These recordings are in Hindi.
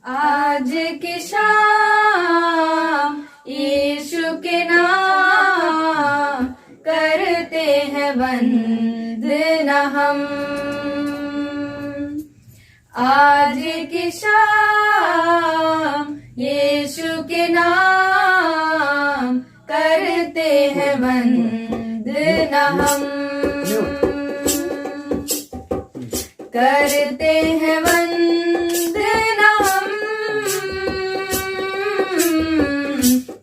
आज की शाम यीशु के नाम करते हैं वंदना हम। आज की शाम यीशु के नाम करते हैं वंदना हम। करते हैं वंदना हम,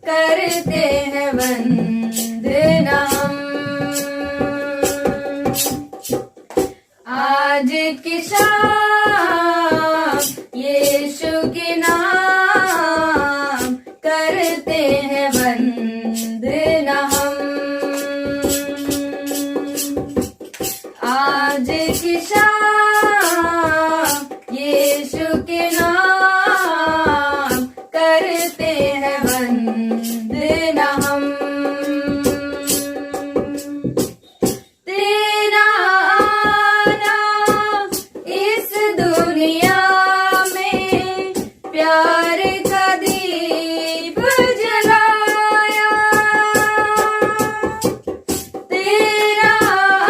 करते हैं वंदना हम। आज की शाम यीशु के नाम करते हैं वंदना हम। आज की शाम यीशु के नाम करते हैं वंदना हम। तेरा आना इस दुनिया में प्यार का दीप जलाया। तेरा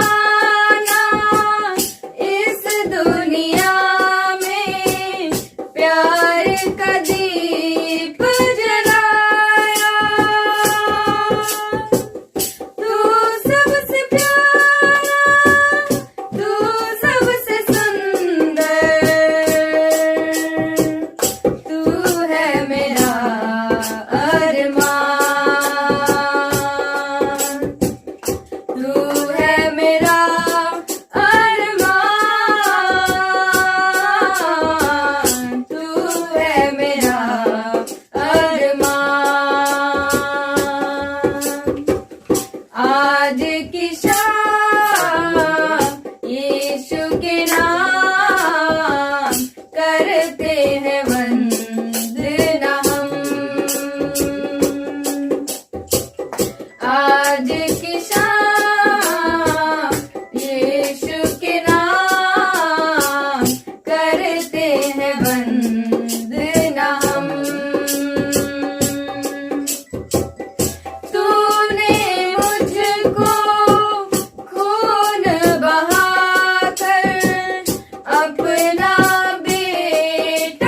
आना इस दुनिया में प्यार का दीप जलाया। तू सबसे प्यारा, तू सबसे सुंदर, तू है मेरा अरमान। तू है मेरा अरमान, तू है मेरा अरमान। आज की शाम यीशु के नाम करते हैं वंदना हम। आज की शाम यीशु के नाम करते हैं वंदना हम। तूने मुझको खून बहाकर अपना बेटा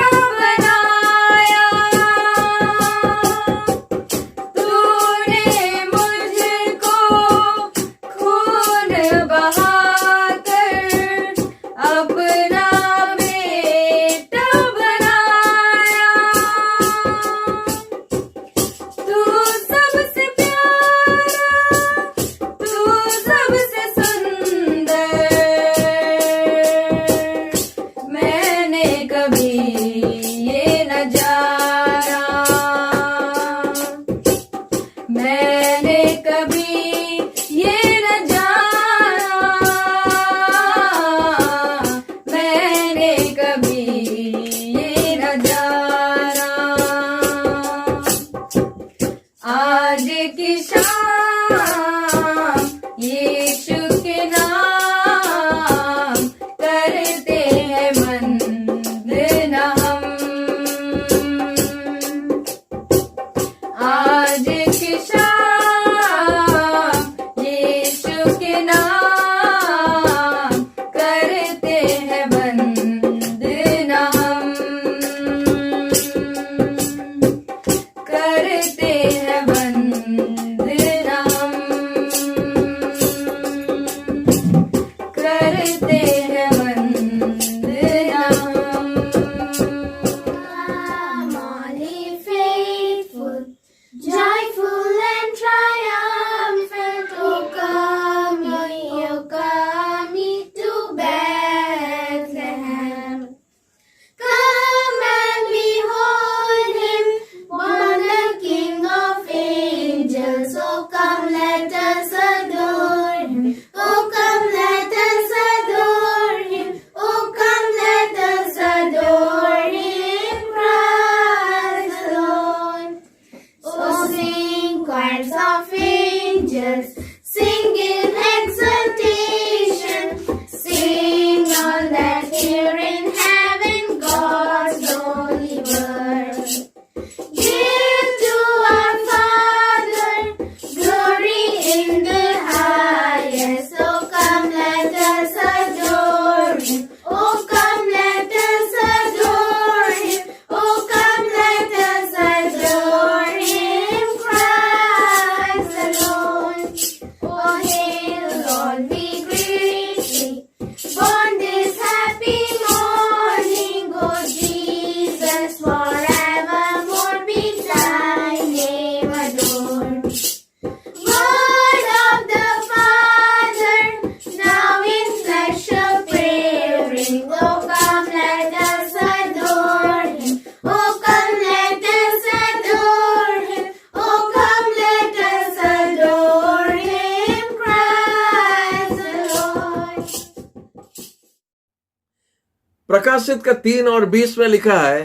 प्रकाशित का 3:20 में लिखा है,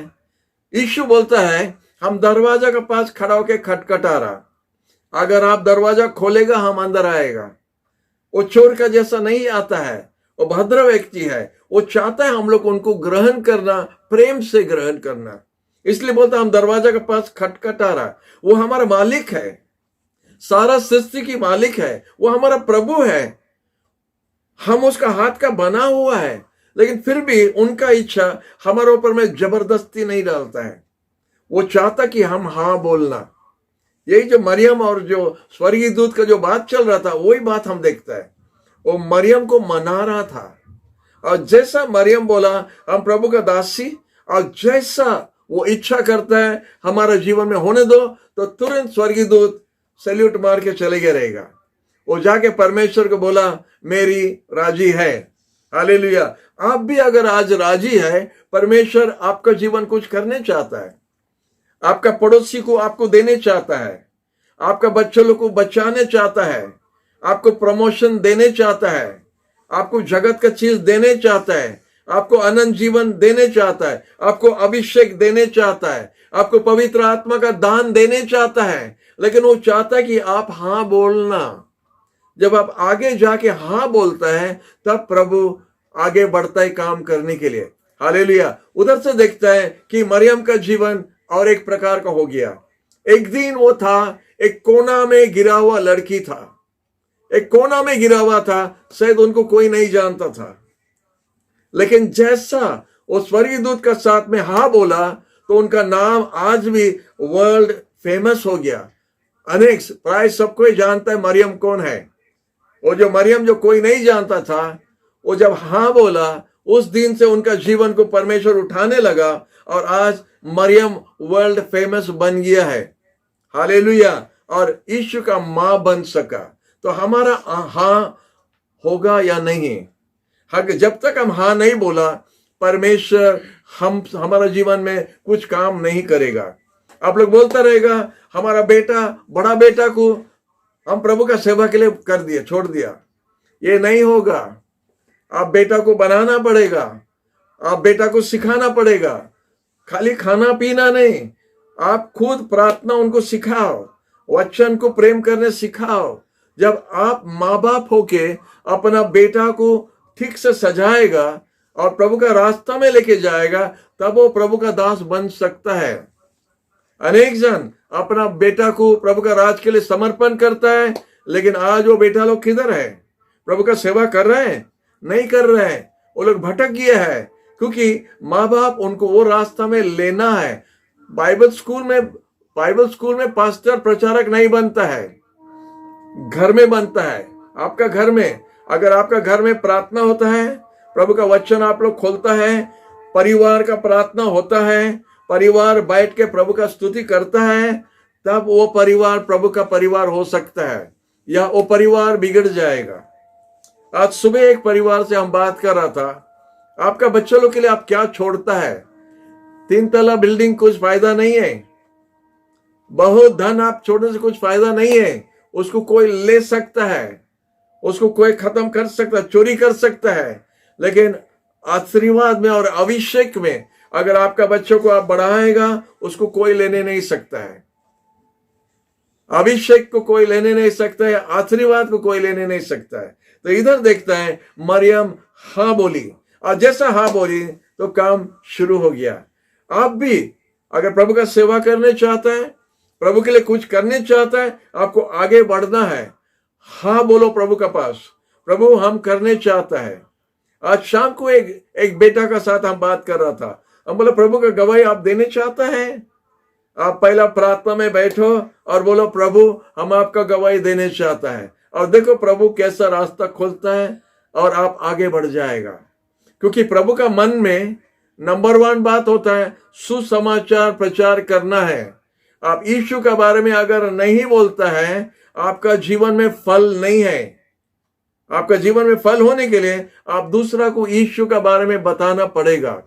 यीशु बोलता है, हम दरवाजा के पास खड़ा होकर खटखटा रहा, अगर आप दरवाजा खोलेगा हम अंदर आएगा। वो चोर का जैसा नहीं आता है, वो भद्र व्यक्ति है, वो चाहता है हम लोग उनको ग्रहण करना, प्रेम से ग्रहण करना। इसलिए बोलता हम दरवाजा के पास खटखटा रहा। वो हमारा मालिक है, सारा सृष्टि की मालिक है, वो हमारा प्रभु है, हम उसका हाथ का बना हुआ है। लेकिन फिर भी उनका इच्छा हमारे ऊपर में जबरदस्ती नहीं डालता है, वो चाहता कि हम हाँ बोलना। यही जो मरियम और जो स्वर्गीय दूत का जो बात चल रहा था, वही बात हम देखता है। वो मरियम को मना रहा था, और जैसा मरियम बोला हम प्रभु का दासी, और जैसा वो इच्छा करता है हमारा जीवन में होने दो, तो तुरंत स्वर्गीय दूत सैल्यूट मार के चले गए रहेगा। वो जाके परमेश्वर को बोला, मेरी राजी है। हालेलुया। आप भी अगर आज राजी है, परमेश्वर आपका जीवन कुछ करने चाहता है, आपका पड़ोसी को आपको देने चाहता है, आपका बच्चों को बचाने चाहता है, आपको प्रमोशन देने चाहता है, आपको जगत का चीज देने चाहता है, आपको अनंत जीवन देने चाहता है, आपको अभिषेक देने चाहता है, आपको पवित्र आत्मा का दान देने चाहता है। लेकिन वो चाहता है कि आप हाँ बोलना। जब आप आगे जाके हाँ बोलता है, तब प्रभु आगे बढ़ता है काम करने के लिए। हालेलुया। उधर से देखता है कि मरियम का जीवन और एक प्रकार का हो गया। एक दिन वो था, एक कोना में गिरा हुआ लड़की था, एक कोना में गिरा हुआ था, शायद उनको कोई नहीं जानता था। लेकिन जैसा वो स्वर्गीय दूत का साथ में हाँ बोला, तो उनका नाम आज भी वर्ल्ड फेमस हो गया। अनेक प्राय सबको ही जानता है मरियम कौन है। वो जो मरियम जो कोई नहीं जानता था, वो जब हाँ बोला, उस दिन से उनका जीवन को परमेश्वर उठाने लगा, और आज मरियम वर्ल्ड फेमस बन गया है। हालेलुया। और यीशु का मां बन सका। तो हमारा हाँ होगा या नहीं? जब तक हम हाँ नहीं बोला, परमेश्वर हमारा जीवन में कुछ काम नहीं करेगा। आप लोग बोलता रहेगा, हमारा बेटा, बड़ा बेटा को हम प्रभु का सेवा के लिए कर दिया, छोड़ दिया। ये नहीं होगा। आप बेटा को बनाना पड़ेगा, आप बेटा को सिखाना पड़ेगा। खाली खाना पीना नहीं, आप खुद प्रार्थना उनको सिखाओ, वचन को प्रेम करने सिखाओ। जब आप माँ बाप होके अपना बेटा को ठीक से सजाएगा और प्रभु का रास्ता में लेके जाएगा, तब वो प्रभु का दास बन सकता है। अनेक जन अपना बेटा को प्रभु का राज के लिए समर्पण करता है, लेकिन आज वो बेटा लोग किधर है? प्रभु का सेवा कर रहे हैं? नहीं कर रहे हैं। वो लोग भटक गए हैं, क्योंकि माँ बाप उनको वो रास्ता में लेना है। बाइबल स्कूल में पास्टर प्रचारक नहीं बनता है, घर में बनता है। आपका घर में, अगर आपका घर में प्रार्थना होता है, प्रभु का वचन आप लोग खोलता है, परिवार का प्रार्थना होता है, परिवार बैठ के प्रभु का स्तुति करता है, तब वो परिवार प्रभु का परिवार हो सकता है, या वो परिवार बिगड़ जाएगा। आज सुबह एक परिवार से हम बात कर रहा था, आपका बच्चों लोग के लिए आप क्या छोड़ता है? 3 तला बिल्डिंग कुछ फायदा नहीं है, बहुत धन आप छोड़ने से कुछ फायदा नहीं है। उसको कोई ले सकता है, उसको कोई खत्म कर सकता है, चोरी कर सकता है, लेकिन आशीर्वाद में और अभिषेक में अगर आपका बच्चों को आप बढ़ाएगा, उसको कोई लेने नहीं सकता है। अभिषेक को कोई लेने नहीं सकता है, आशीर्वाद को कोई लेने नहीं सकता है। तो इधर देखता है, मरियम हाँ बोली, और जैसा हाँ बोली तो काम शुरू हो गया। आप भी अगर प्रभु का सेवा करने चाहता है, प्रभु के लिए कुछ करने चाहता है, आपको आगे बढ़ना है, हाँ बोलो प्रभु का पास, प्रभु हम करने चाहता है। आज शाम को एक बेटा का साथ हम बात कर रहा था, हम बोला प्रभु का गवाही आप देने चाहता है? आप पहला प्रार्थना में बैठो और बोलो, प्रभु हम आपका गवाही देने चाहता है, और देखो प्रभु कैसा रास्ता खोलता है और आप आगे बढ़ जाएगा। क्योंकि प्रभु का मन में नंबर 1 बात होता है, सुसमाचार प्रचार करना है। आप यीशु के बारे में अगर नहीं बोलता है, आपका जीवन में फल नहीं है। आपका जीवन में फल होने के लिए आप दूसरा को यीशु के बारे में बताना पड़ेगा।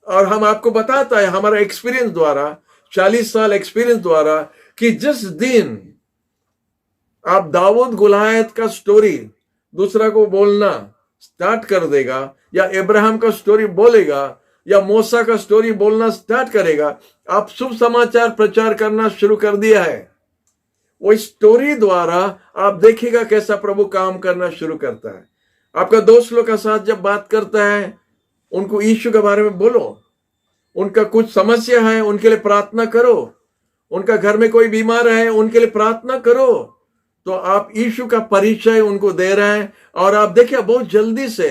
और हम आपको बताता है हमारा एक्सपीरियंस द्वारा, 40 साल एक्सपीरियंस द्वारा, कि जिस दिन आप दाऊद गुलायत का स्टोरी दूसरा को बोलना स्टार्ट कर देगा, या इब्राहिम का स्टोरी बोलेगा, या मूसा का स्टोरी बोलना स्टार्ट करेगा, आप शुभ समाचार प्रचार करना शुरू कर दिया है, वो स्टोरी द्वारा आप देखिएगा कैसा प्रभु काम करना शुरू करता है। आपका दोस्त लोग का साथ जब बात करता है, उनको यीशु के बारे में बोलो, उनका कुछ समस्या है उनके लिए प्रार्थना करो, उनका घर में कोई बीमार है उनके लिए प्रार्थना करो, तो आप यीशु का परिचय उनको दे रहे हैं। और आप देखिए बहुत जल्दी से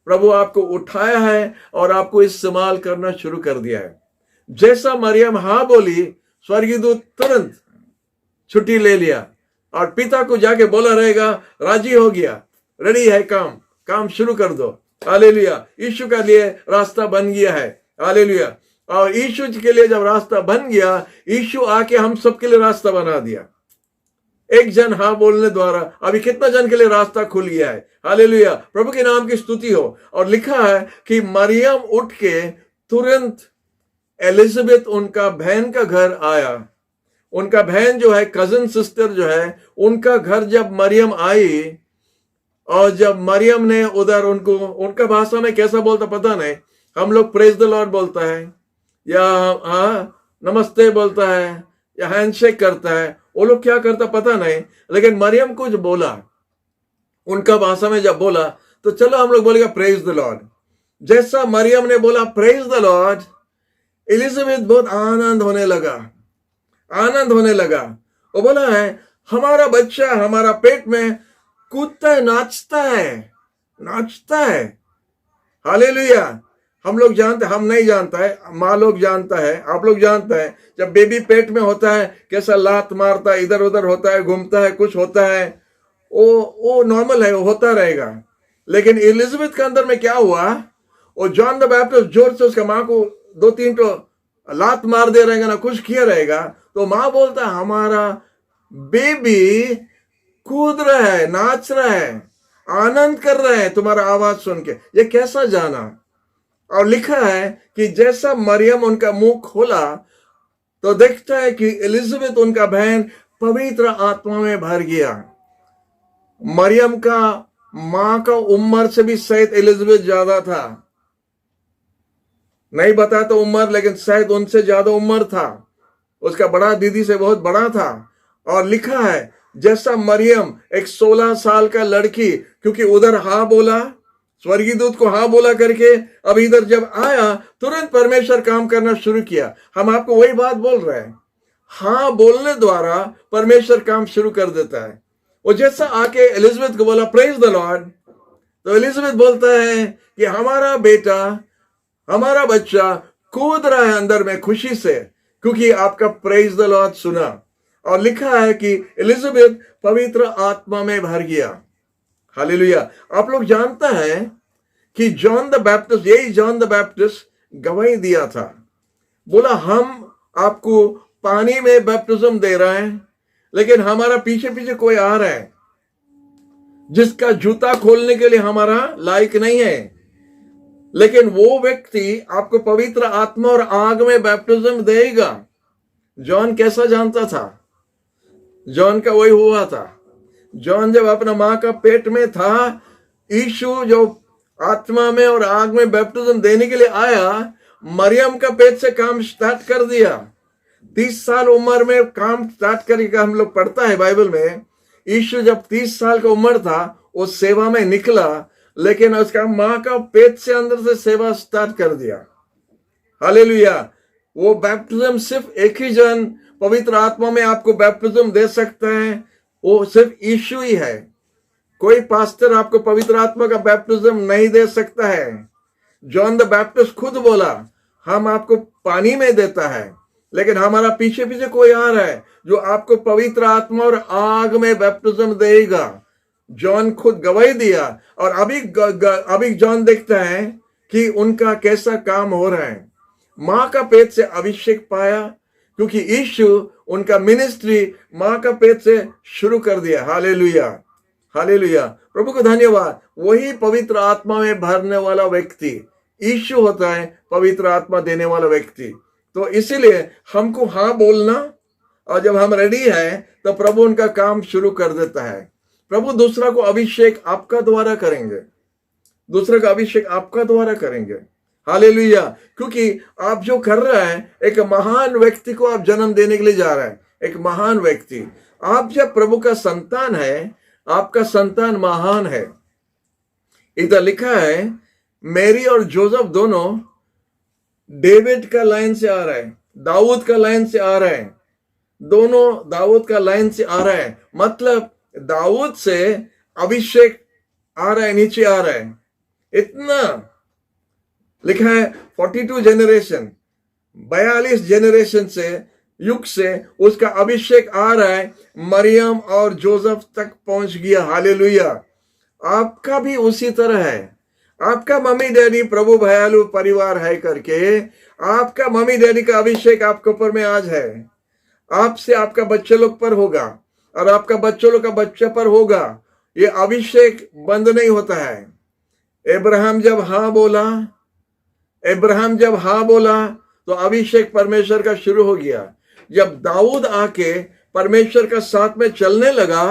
प्रभु आपको उठाया है और आपको इस्तेमाल करना शुरू कर दिया है। जैसा मरियम हाँ बोली, स्वर्गीय दूत तुरंत छुट्टी ले लिया और पिता को जाके बोला रहेगा, राजी हो गया, रेडी है, काम शुरू कर दो। हालेलुया, यीशु के लिए रास्ता बन गया है। हालेलुया, और यीशु के लिए जब रास्ता बन गया, यीशु आके हम सबके लिए रास्ता बना दिया। एक जन हाँ बोलने द्वारा अभी कितना जन के लिए रास्ता खुल गया है। हालेलुया, प्रभु के नाम की स्तुति हो। और लिखा है कि मरियम उठ के तुरंत एलिजाबेथ उनका बहन का घर आया। उनका बहन जो है, कजन सिस्टर जो है, उनका घर जब मरियम आई, और जब मरियम ने उधर उनको, उनका भाषा में कैसा बोलता पता नहीं, हम लोग प्रेज द लॉर्ड बोलता है या नमस्ते बोलता है या हैंडशेक करता है, वो लोग क्या करता पता नहीं, लेकिन मरियम कुछ बोला उनका भाषा में, जब बोला तो चलो हम लोग बोलेगा प्रेज द लॉर्ड। जैसा मरियम ने बोला प्रेज द लॉर्ड, एलिजाबेथ बहुत आनंद होने लगा। वो बोला है, हमारा बच्चा हमारा पेट में कूदता है, नाचता है। हालेलुया, हम लोग जानते, हम नहीं जानता है, माँ लोग जानता है, आप लोग जानता है, जब बेबी पेट में होता है कैसा लात मारता है, इधर उधर होता है, घूमता है, कुछ होता है, वो नॉर्मल है, वो होता रहेगा। लेकिन एलिजाबेथ के अंदर में क्या हुआ, वो जॉन द बैप्टिस्ट जोर से उसका माँ को 2-3 तो लात मार दे रहेगा ना, कुछ किया रहेगा, तो माँ बोलता है हमारा बेबी कूद रहा है, नाच रहा है, आनंद कर रहा है तुम्हारा आवाज सुन के। ये कैसा जाना। और लिखा है कि जैसा मरियम उनका मुंह खोला तो देखता है कि एलिजाबेथ उनका बहन पवित्र आत्मा में भर गया। मरियम का मां का उम्र से भी शायद एलिजाबेथ ज्यादा था, नहीं बताया तो उम्र, लेकिन शायद उनसे ज्यादा उम्र था, उसका बड़ा दीदी से बहुत बड़ा था। और लिखा है जैसा मरियम एक 16 साल का लड़की, क्योंकि उधर हाँ बोला, स्वर्गीय दूत को हाँ बोला करके, अब इधर जब आया तुरंत परमेश्वर काम करना शुरू किया। हम आपको वही बात बोल रहे हैं, हाँ बोलने द्वारा परमेश्वर काम शुरू कर देता है। वो जैसा आके एलिजाबेथ को बोला प्रेज द लॉर्ड, तो एलिजाबेथ बोलता है कि हमारा बेटा, हमारा बच्चा कूद रहा है अंदर में खुशी से, क्योंकि आपका प्रेज द लॉर्ड सुना। और लिखा है कि एलिजाबेथ पवित्र आत्मा में भर गया। हालेलुया। आप लोग जानता है कि जॉन द बैप्टिस्ट, यही जॉन द बैप्टिस्ट गवाही दिया था, बोला हम आपको पानी में बैप्टिज्म दे रहे हैं, लेकिन हमारा पीछे पीछे कोई आ रहा है जिसका जूता खोलने के लिए हमारा लायक नहीं है, लेकिन वो व्यक्ति आपको पवित्र आत्मा और आग में बैप्टिज्म देगा। जॉन कैसा जानता था? जॉन का वही हुआ था। जॉन जब अपना मां का पेट में था, यीशु जो आत्मा में और आग में बैप्टिज्म देने के लिए आया, मरियम का पेट से काम स्टार्ट कर दिया। 30 साल उम्र में काम स्टार्ट करके हम लोग पढ़ता है बाइबल में। यीशु जब 30 साल का उम्र था, वो सेवा में निकला, लेकिन उसका मां का पेट से अंदर से सेवा स्टार्ट कर दिया। हालेलुया। वो बैप्टिज्म सिर्फ एक ही जन पवित्र आत्मा में आपको बैप्टिज्म दे सकता है, वो सिर्फ यीशु ही है। कोई पास्टर आपको पवित्र आत्मा का बैप्टिज्म नहीं दे सकता है। जॉन द बैप्टिस्ट खुद बोला हम आपको पानी में देता है, लेकिन हमारा पीछे पीछे कोई आ रहा है जो आपको पवित्र आत्मा और आग में बैप्टिज्म देगा। जॉन खुद गवाही दिया, और अभी जॉन देखता है कि उनका कैसा काम हो रहा है। मां का पेट से अभिषेक पाया, क्योंकि यीशु उनका मिनिस्ट्री मां का पेट से शुरू कर दिया। हालेलुया, हालेलुया, प्रभु को धन्यवाद। वही पवित्र आत्मा में भरने वाला व्यक्ति यीशु होता है, पवित्र आत्मा देने वाला व्यक्ति। तो इसीलिए हमको हाँ बोलना, और जब हम रेडी है तो प्रभु उनका काम शुरू कर देता है। प्रभु दूसरा को अभिषेक आपका द्वारा करेंगे, दूसरे का अभिषेक आपका द्वारा करेंगे। हालेलुया। क्योंकि आप जो कर रहे हैं, एक महान व्यक्ति को आप जन्म देने के लिए जा रहे हैं, एक महान व्यक्ति। आप जब प्रभु का संतान है, आपका संतान महान है। इधर लिखा है मैरी और जोसेफ दोनों डेविड का लाइन से आ रहे हैं, दाऊद का लाइन से आ रहे हैं, दोनों दाऊद का लाइन से आ रहे हैं। मतलब दाऊद से अभिषेक आ रहा है, नीचे आ रहा है। इतना लिखा है 42 जनरेशन, 42 जनरेशन से, युग से उसका अभिषेक आ रहा है, मरियम और जोसेफ तक पहुंच गया। हालेलुया। आपका भी उसी तरह है। आपका मम्मी डैडी प्रभु भयालु परिवार है करके, आपका मम्मी डैडी का अभिषेक आपके ऊपर में आज है। आपसे आपका बच्चे लोग पर होगा और आपका बच्चों लोग का बच्चा पर होगा। ये अभिषेक बंद नहीं होता है। अब्राहम जब हाँ बोला तो अभिषेक परमेश्वर का शुरू हो गया। जब दाऊद आके परमेश्वर का साथ में चलने लगा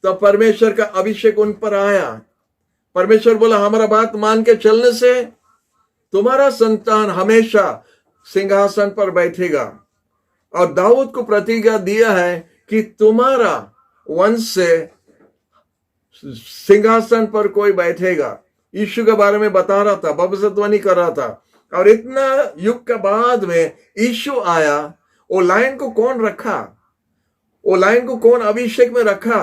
तो परमेश्वर का अभिषेक उन पर आया। परमेश्वर बोला, हमारा बात मान के चलने से तुम्हारा संतान हमेशा सिंहासन पर बैठेगा। और दाऊद को प्रतिज्ञा दिया है कि तुम्हारा वंश से सिंहासन पर कोई बैठेगा। यीशु के बारे में बता रहा था, भविष्यवाणी कर रहा था। और इतना युग के बाद में यीशु आया। वो लाइन को कौन रखा? वो लाइन को कौन अभिषेक में रखा?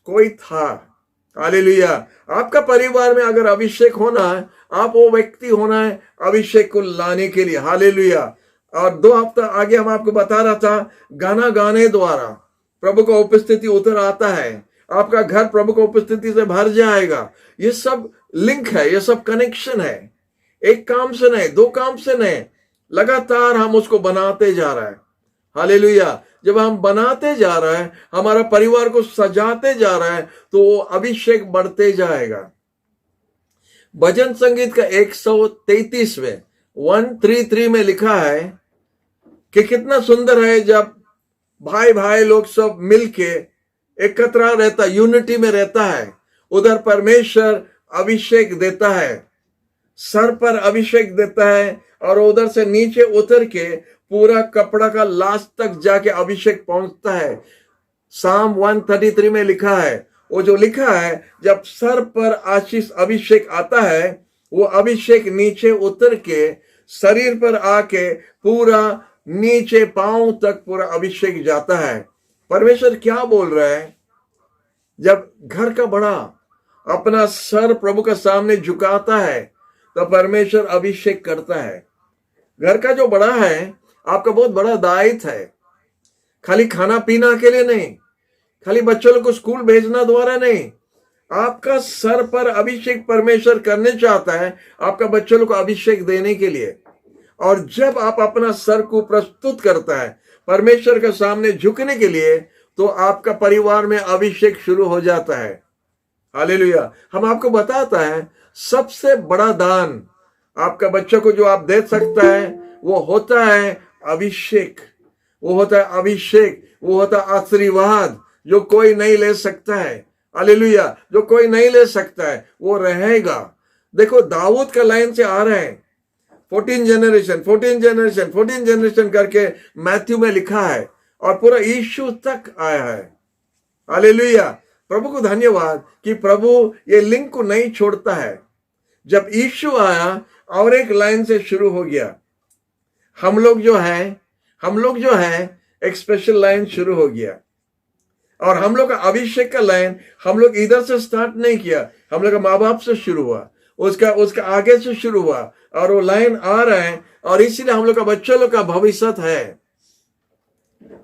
कोई था। हालेलुया। आपका परिवार में अगर अभिषेक होना है, आप वो व्यक्ति होना है अभिषेक को लाने के लिए। हालेलुया। और 2 हफ्ता आगे हम आपको बता रहा था, गाना गाने द्वारा प्रभु का उपस्थिति उतर आता है। आपका घर प्रभु का उपस्थिति से भर जाएगा। ये सब लिंक है, ये सब कनेक्शन है। एक काम से नहीं, 2 काम से नहीं, लगातार हम उसको बनाते जा रहे हैं। हालेलुया। जब हम बनाते जा रहे हैं, हमारा परिवार को सजाते जा रहे हैं, तो वो अभिषेक बढ़ते जाएगा। भजन संगीत का 133वें 133 में लिखा है कि कितना सुंदर है जब भाई भाई लोग सब मिलके एकत्र रहता, यूनिटी में रहता है। उधर परमेश्वर अभिषेक देता है, सर पर अभिषेक देता है, और उधर से नीचे उतर के पूरा कपड़ा का लास्ट तक जाके अभिषेक पहुंचता है। साम 133 में लिखा है, वो जो लिखा है, जब सर पर आशीष अभिषेक आता है, वो अभिषेक नीचे उतर के शरीर पर आके पूरा नीचे पांव तक पूरा अभिषेक जाता है। परमेश्वर क्या बोल रहा है? जब घर का बड़ा अपना सर प्रभु के सामने झुकाता है तो परमेश्वर अभिषेक करता है। घर का जो बड़ा है, आपका बहुत बड़ा दायित्व है। खाली खाना पीना के लिए नहीं, खाली बच्चों को स्कूल भेजना द्वारा नहीं, आपका सर पर अभिषेक परमेश्वर करने चाहता है, आपका बच्चों को अभिषेक देने के लिए। और जब आप अपना सर को प्रस्तुत करता है परमेश्वर के सामने झुकने के लिए, तो आपका परिवार में अभिषेक शुरू हो जाता है। हालेलुया। हम आपको बताता है, सबसे बड़ा दान आपका बच्चों को जो आप दे सकता है, वो होता है अभिषेक। वो होता है अभिषेक, वो होता है आशीर्वाद, जो कोई नहीं ले सकता है। हालेलुया। जो कोई नहीं ले सकता है वो रहेगा। देखो, दाऊद का लाइन से आ रहे हैं 14 जनरेशन करके मैथ्यू में लिखा है, और पूरा यीशु तक आया है। हालेलुया। प्रभु को धन्यवाद कि प्रभु ये लिंक को नहीं छोड़ता है। जब यीशु आया और एक लाइन से शुरू हो गया, हम लोग जो है एक स्पेशल लाइन शुरू हो गया। और हम लोग का अभिषेक का लाइन हम लोग इधर से स्टार्ट नहीं किया, हम लोग का माँ बाप से शुरू हुआ, उसका आगे से शुरू हुआ, और वो लाइन आ रहा है। और इसीलिए हम लोग का बच्चों लोग का भविष्य है।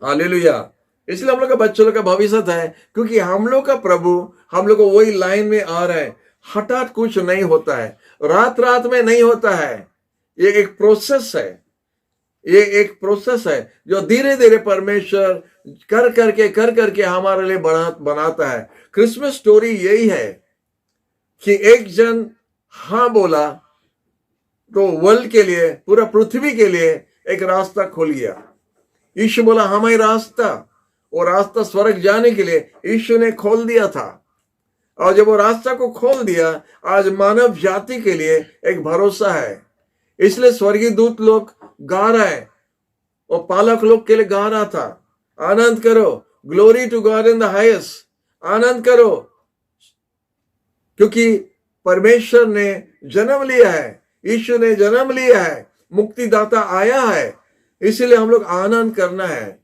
हालेलुया। इसलिए हम लोग का बच्चों लोग का भविष्य है, क्योंकि हम लोग का प्रभु हम लोग को वही लाइन में आ रहा है। हठात कुछ नहीं होता है, रात में नहीं होता है। ये एक प्रोसेस है, ये एक प्रोसेस है जो धीरे धीरे परमेश्वर कर करके हमारे लिए बनाता है। क्रिसमस स्टोरी यही है कि एक जन हाँ बोला तो वर्ल्ड के लिए, पूरा पृथ्वी के लिए एक रास्ता खुल गया। यीशु बोला, हमें रास्ता, वो रास्ता स्वर्ग जाने के लिए यीशु ने खोल दिया था। और जब वो रास्ता को खोल दिया, आज मानव जाति के लिए एक भरोसा है। इसलिए स्वर्गीय दूत लोग गा रहा है और पालक लोग के लिए गा रहा था, आनंद करो, glory to God in the highest, आनंद करो, क्योंकि परमेश्वर ने जन्म लिया है, यीशु ने जन्म लिया है, मुक्तिदाता आया है, इसीलिए हम लोग आनंद करना है।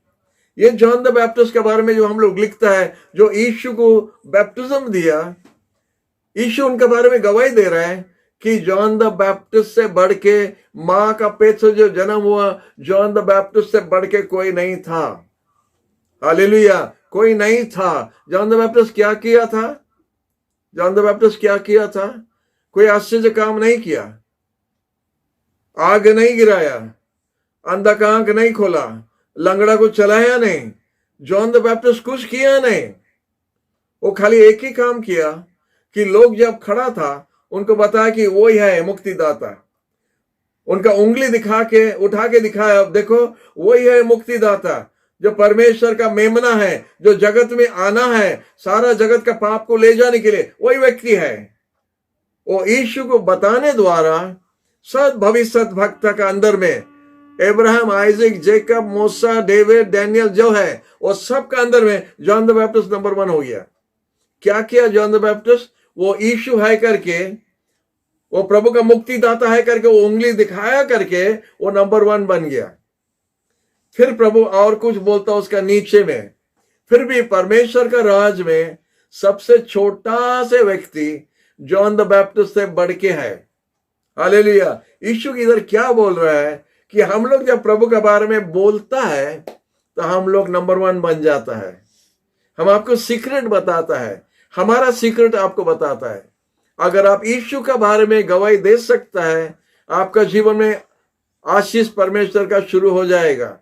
ये जॉन द बैप्टिस्ट के बारे में जो हम लोग लिखता है, जो यीशु को बैप्टिज्म दिया, यीशु उनके बारे में गवाही दे रहा है कि जॉन द बैप्टिस्ट से बढ़ के, मां का पेट से जो जन्म हुआ, जॉन द बैप्टिस्ट से बढ़ के कोई नहीं था। हालेलुया, कोई नहीं था। जॉन द बैप्टिस्ट क्या किया था? जॉन द बैप्टिस्ट क्या किया था? कोई आश्चर्य काम नहीं किया, आग नहीं गिराया, अंधा का आंख नहीं खोला, लंगड़ा को चलाया नहीं। जॉन द बैप्टिस्ट कुछ किया नहीं, वो खाली एक ही काम किया कि लोग जब खड़ा था उनको बताया कि वो ही है मुक्तिदाता। उनका उंगली दिखा के, उठा के दिखाया, अब देखो वही है मुक्तिदाता, जो परमेश्वर का मेमना है, जो जगत में आना है सारा जगत का पाप को ले जाने के लिए, वही व्यक्ति है। वो यीशु को बताने द्वारा सद भविष्य भक्त का अंदर में अब्राहम, आइजक, जेकब, मूसा, डेविड, डैनियल जो है, वो सब का अंदर में जॉन द बैप्टिस्ट नंबर 1 हो गया। क्या किया जॉन द बैप्टिस्ट? वो यीशु है करके, वो प्रभु का मुक्तिदाता है करके, वो उंगली दिखाया करके वो नंबर 1 बन गया। फिर प्रभु और कुछ बोलता उसका नीचे में, फिर भी परमेश्वर का राज में सबसे छोटा से व्यक्ति जॉन द बैप्टिस्ट से बढ़ के है। हालेलुया। यीशु इधर क्या बोल रहा है कि हम लोग जब प्रभु के बारे में बोलता है तो हम लोग नंबर 1 बन जाता है। हम आपको सीक्रेट बताता है, हमारा सीक्रेट आपको बताता है। अगर आप यीशु के बारे में गवाही दे सकता है, आपका जीवन में आशीष परमेश्वर का शुरू हो जाएगा।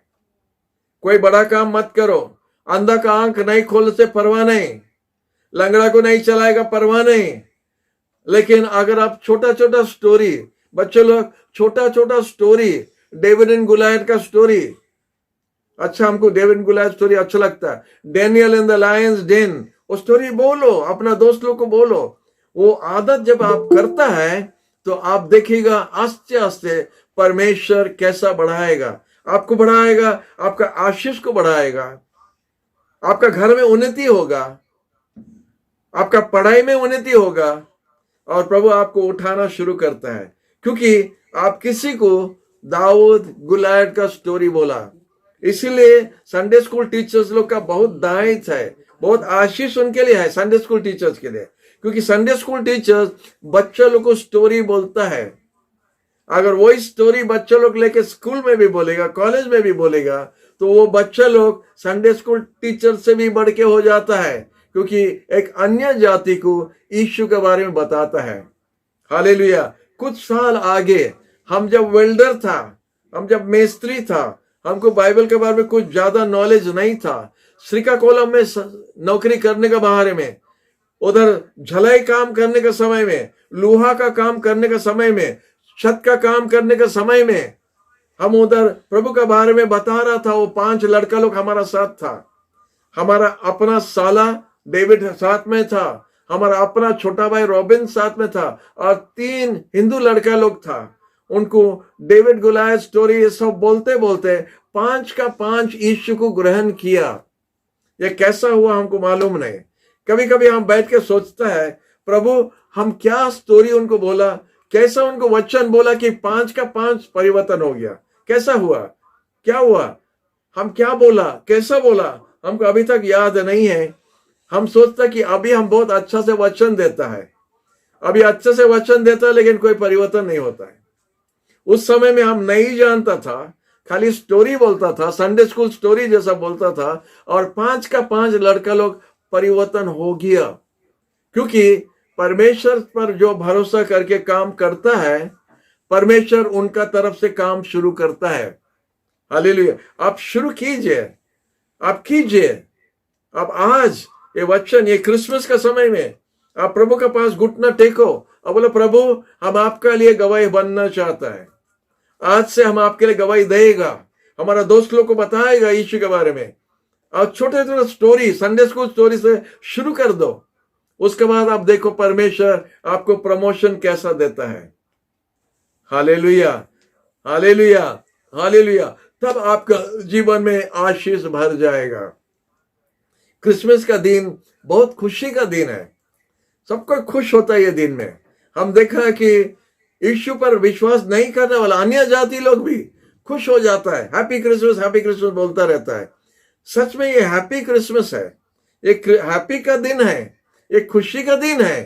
कोई बड़ा काम मत करो, अंधा का आंख नहीं खोलने से परवाह नहीं, लंगड़ा को नहीं चलाएगा परवाह नहीं, लेकिन अगर आप छोटा छोटा स्टोरी, बच्चे लोग छोटा छोटा स्टोरी, डेविड एंड गुलायत का स्टोरी, अच्छा हमको डेविड एंड गुलायत स्टोरी अच्छा लगता है, Daniel in the lion's den, वो स्टोरी बोलो, अपना दोस्त लोग को बोलो। वो आदत जब आप करता है तो आप देखिएगा आस्ते आस्ते परमेश्वर कैसा बढ़ाएगा, आपको बढ़ाएगा, आपका आशीष को बढ़ाएगा, आपका घर में उन्नति होगा, आपका पढ़ाई में उन्नति होगा, और प्रभु आपको उठाना शुरू करता है, क्योंकि आप किसी को दाऊद गुलायत का स्टोरी बोला। इसीलिए संडे स्कूल टीचर्स लोग का बहुत दायित्व है, बहुत आशीष उनके लिए है, संडे स्कूल टीचर्स के लिए, क्योंकि संडे स्कूल टीचर्स बच्चों लोग को स्टोरी बोलता है। अगर वही स्टोरी बच्चों लोग लेके स्कूल में भी बोलेगा, कॉलेज में भी बोलेगा, तो वो बच्चे लोग संडे स्कूल टीचर से भी बढ़ के हो जाता है, क्योंकि एक अन्य जाति को यीशु के बारे में बताता है। हालेलुया। कुछ साल आगे हम जब वेल्डर था, हम जब मेस्त्री था, हमको बाइबल के बारे में कुछ ज्यादा नॉलेज नहीं था। श्रीकाकुलम में नौकरी करने के बारे में, उधर झलाई काम करने के समय में, लोहा का काम करने के समय में, छत का काम करने के समय में, हम उधर प्रभु के बारे में बता रहा था। वो 5 लड़का लोग हमारा साथ था, हमारा अपना साला डेविड साथ में था, हमारा अपना छोटा भाई रॉबिन साथ में था, और 3 हिंदू लड़का लोग था। उनको डेविड गुलायत स्टोरी ये सब बोलते बोलते 5 का 5 यीशु को ग्रहण किया। ये कैसा हुआ हमको मालूम नहीं। कभी कभी हम बैठ के सोचता है, प्रभु हम क्या स्टोरी उनको बोला, कैसा उनको वचन बोला कि 5 का 5 परिवर्तन हो गया, कैसा हुआ, क्या हुआ, हम क्या बोला, कैसा बोला, हमको अभी तक याद नहीं है। हम सोचता कि अभी हम बहुत अच्छा से वचन देता है, अभी अच्छे से वचन देता है, लेकिन कोई परिवर्तन नहीं होता है। उस समय में हम नहीं जानता था, खाली स्टोरी बोलता था, संडे स्कूल स्टोरी जैसा बोलता था, और 5 का 5 लड़का लोग परिवर्तन हो गया। क्योंकि परमेश्वर पर जो भरोसा करके काम करता है, परमेश्वर उनका तरफ से काम शुरू करता है। हालेलुया। आप शुरू कीजिए, आप कीजिए। अब आज ये वचन, ये क्रिसमस का समय में आप प्रभु के पास घुटना टेको और बोलो, प्रभु हम आपके लिए गवाही बनना चाहता है। आज से हम आपके लिए गवाही देगा, हमारा दोस्त लोग को बताएगा यीशु के बारे में। और छोटे छोटे स्टोरी, संडे स्कूल स्टोरी से शुरू कर दो। उसके बाद आप देखो परमेश्वर आपको प्रमोशन कैसा देता है। हालेलुया। Hallelujah, hallelujah. तब आपका जीवन में आशीष भर जाएगा। क्रिसमस का दिन बहुत खुशी का दिन है, सबको खुश होता है ये दिन में। हम देखा है कि यीशु पर विश्वास नहीं करने वाला अन्य जाति लोग भी खुश हो जाता है, हैप्पी क्रिसमस बोलता रहता है। सच में ये हैप्पी क्रिसमस है, एक हैप्पी का दिन है, एक खुशी का दिन है।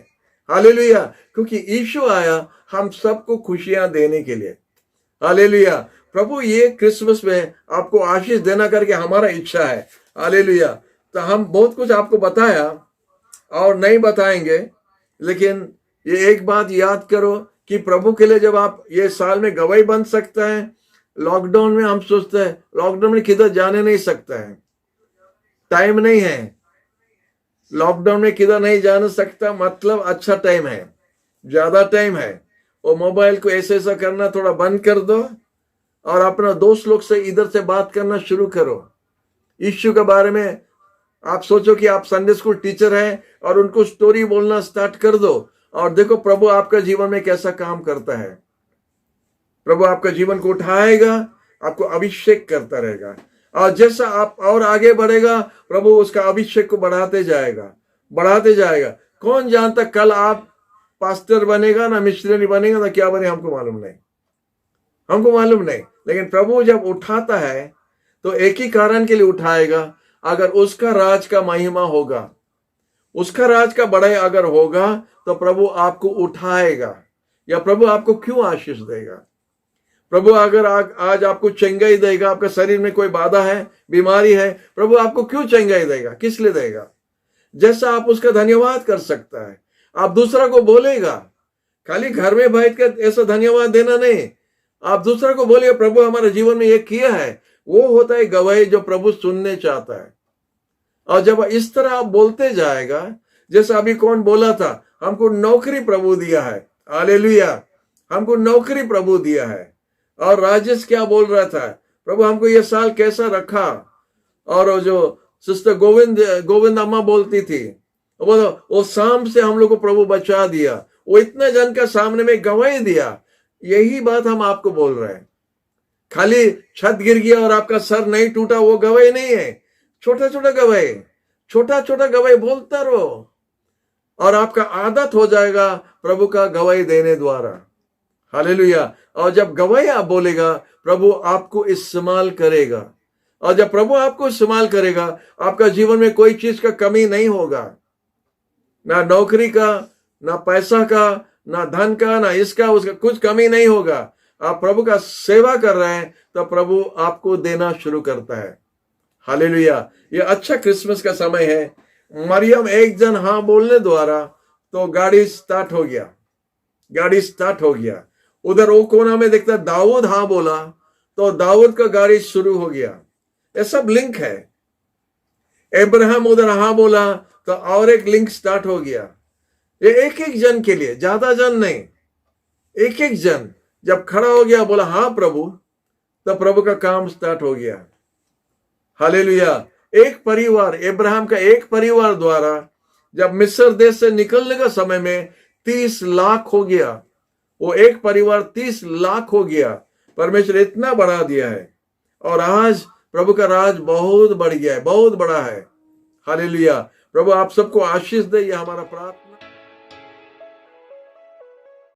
हालेलुया, क्योंकि यीशु आया हम सबको खुशियां देने के लिए। हालेलुया, प्रभु ये क्रिसमस में आपको आशीष देना करके हमारा इच्छा है। हालेलुया, तो हम बहुत कुछ आपको बताया और नहीं बताएंगे, लेकिन ये एक बात याद करो कि प्रभु के लिए जब आप ये साल में गवाही बन सकता है। लॉकडाउन में हम सोचते हैं लॉकडाउन में किधर जाने नहीं सकता है, टाइम नहीं है। लॉकडाउन में किधर नहीं जाने सकता मतलब अच्छा टाइम है, ज्यादा टाइम है। वो मोबाइल को ऐसा करना थोड़ा बंद कर दो और अपना दोस्त लोग से इधर से बात करना शुरू करो। यीशु के बारे में आप सोचो कि आप संडे स्कूल टीचर हैं और उनको स्टोरी बोलना स्टार्ट कर दो और देखो प्रभु आपका जीवन में कैसा काम करता है। प्रभु आपका जीवन को उठाएगा, आपको अभिषेक करता रहेगा और जैसा आप और आगे बढ़ेगा प्रभु उसका अभिषेक को बढ़ाते जाएगा। कौन जानता कल आप पास्टर बनेगा ना मिशनरी बनेगा ना क्या बने, हमको मालूम नहीं। लेकिन प्रभु जब उठाता है तो एक ही कारण के लिए उठाएगा, अगर उसका राज का महिमा होगा, उसका राज का बड़ाई अगर होगा तो प्रभु आपको उठाएगा। या प्रभु आपको क्यों आशीष देगा? प्रभु अगर आज आपको चंगाई देगा, आपका शरीर में कोई बाधा है, बीमारी है, प्रभु आपको क्यों चंगाई देगा? किस लिए देगा? जैसा आप उसका धन्यवाद कर सकता है, आप दूसरा को बोलेगा। खाली घर में बैठ कर ऐसा धन्यवाद देना नहीं, आप दूसरा को बोलिए प्रभु हमारे जीवन में ये किया है। वो होता है गवाही जो प्रभु सुनने चाहता है। और जब इस तरह आप बोलते जाएगा, जैसा अभी कौन बोला था, हमको नौकरी प्रभु दिया है। हालेलुया, हमको नौकरी प्रभु दिया है। और राजेश क्या बोल रहा था, प्रभु हमको ये साल कैसा रखा। और जो सिस्टर गोविंद अम्मा बोलती थी, वो शाम से हम लोग को प्रभु बचा दिया, वो इतने जन का सामने में गवाही दिया। यही बात हम आपको बोल रहे हैं। खाली छत गिर गया और आपका सर नहीं टूटा वो गवाही नहीं है। छोटा छोटा गवाही बोलता रहो और आपका आदत हो जाएगा प्रभु का गवाही देने द्वारा। हालेलुया, और जब गवाही आप बोलेगा प्रभु आपको इस्तेमाल करेगा। और जब प्रभु आपको इस्तेमाल करेगा आपका जीवन में कोई चीज का कमी नहीं होगा, ना नौकरी का, ना पैसा का, ना धन का, ना इसका उसका, कुछ कमी नहीं होगा। आप प्रभु का सेवा कर रहे हैं तो प्रभु आपको देना शुरू करता है। हालेलुया, ये अच्छा क्रिसमस का समय है। मरियम एक जन हाँ बोलने द्वारा तो गाड़ी स्टार्ट हो गया। उधर वो कोना में देखता दाऊद हाँ बोला तो दाऊद का गाड़ी शुरू हो गया। ये सब लिंक है। अब्राहम उधर हाँ बोला तो और एक लिंक स्टार्ट हो गया। ये एक जन के लिए, ज्यादा जन नहीं, एक जन जब खड़ा हो गया बोला हाँ प्रभु, तो प्रभु का काम स्टार्ट हो गया। हालेलुया, एक परिवार, अब्राहम का एक परिवार द्वारा जब मिस्र देश से निकलने का समय में 30 लाख हो गया। वो एक परिवार 30 लाख हो गया। परमेश्वर इतना बढ़ा दिया है और आज प्रभु का राज बहुत बढ़ गया है, बहुत बड़ा है। हालेलुया, प्रभु आप सबको आशीष दे, ये हमारा प्रार्थना।